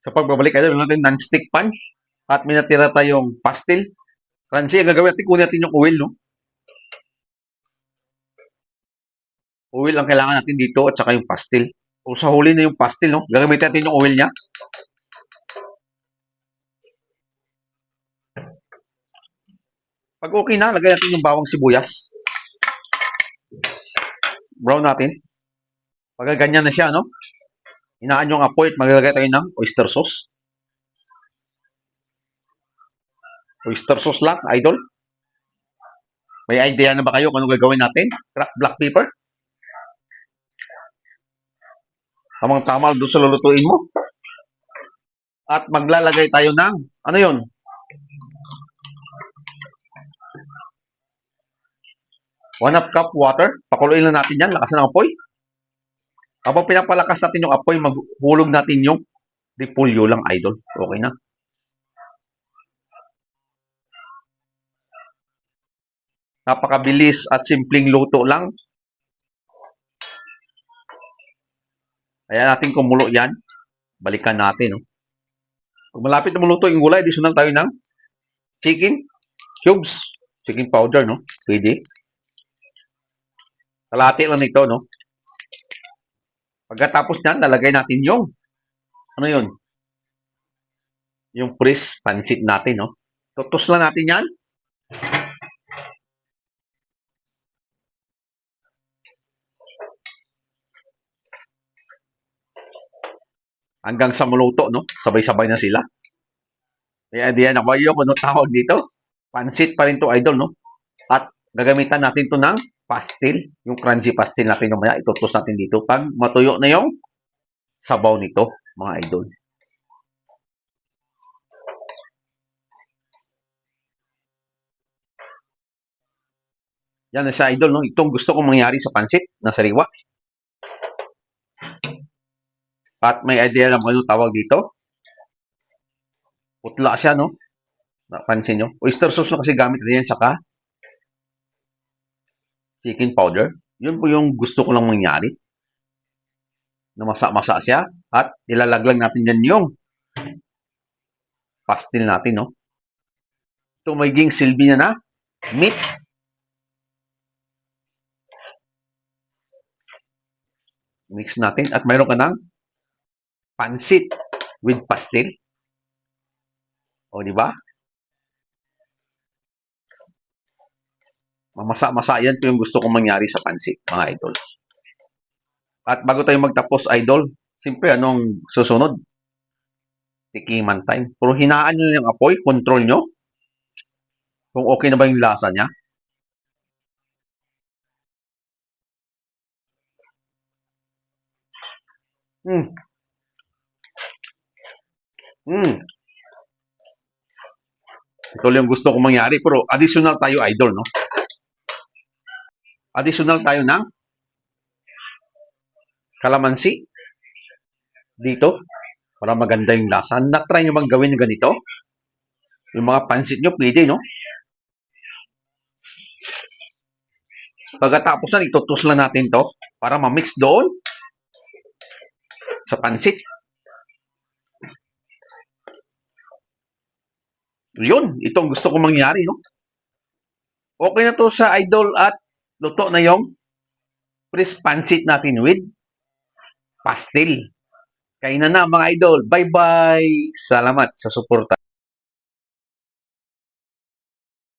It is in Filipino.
Sa pagbabalik idol natin non-stick pan at may natira tayong pastel. Crunchy, ang gagawin natin, kunin natin yung oil, no? Oil ang kailangan natin dito at saka yung pastel. O sa huli na yung pastel, no? Gagamitin natin yung oil niya. Pag okay na, lagay natin yung bawang sibuyas. Brown natin. Pag ganyan na siya, no? Hinaan yung apoy at maglalagay tayo ng oyster sauce. Oyster sauce lang, idol. May idea na ba kayo kung ano gagawin natin? Cracked black pepper. Tamang-tama doon sa lulutuin mo. At maglalagay tayo ng, ano yun? 1/2 cup water. Pakuluin lang natin yan. Lakasan ng apoy. Habang pinapalakas natin yung apoy, maghulog natin yung repolyo lang, idol. Okay na. Napakabilis at simpleng luto lang. Kaya natin kumulo yan. Balikan natin. No? Kung malapit na maluto yung gulay, additional tayo ng chicken cubes. Chicken powder, no? Pwede. Kalahati lang nito, no? Pagkatapos niyan, lalagay natin yung, ano yun? Yung fresh pansit natin, no? Tutos lang natin yan. Hanggang sa maluto, no? Sabay-sabay na sila. Kaya diyan ako yung ano tawag dito. Pansit pa rin to, idol, no? At gagamitan natin to ng pastil. Yung crunchy pastil natin mamaya. Itutos natin dito. Pag matuyo na yung sabaw nito, mga idol. Yan na sa idol, no? Itong gusto kong mangyari sa pansit na sariwa. At may idea lang ano tawag dito. Putla siya, no? Napansin nyo? Oyster sauce na kasi gamit na yan, saka chicken powder. Yun po yung gusto ko lang mangyari. Na masa-masa siya. At ilalaglag natin yan yung pastil natin, no? Ito magiging silbi niya na meat. Mix natin. At mayroon ka ng pansit with pastil. O, di ba? Mamasa-masa yan po yung gusto kong mangyari sa pansit, mga idol. At bago tayo magtapos, idol, siyempre, anong susunod? Tikiman time. Pero hinaan nyo yung apoy, control nyo. Kung okay na ba yung lasa niya. Ito yung gusto kong mangyari. Pero additional tayo, idol, no? Additional tayo ng kalamansi dito para maganda yung lasa. Na-try nyo bang gawin yung ganito? Yung mga pansit nyo, pwede, no? Pagkatapos na, itutus lang natin to para ma-mix doon sa pansit. Yun, itong gusto kong mangyari, no? Okay na to sa idol at luto na yung fresh pansit natin with pastil. Kainan na mga idol. Bye-bye. Salamat sa suporta.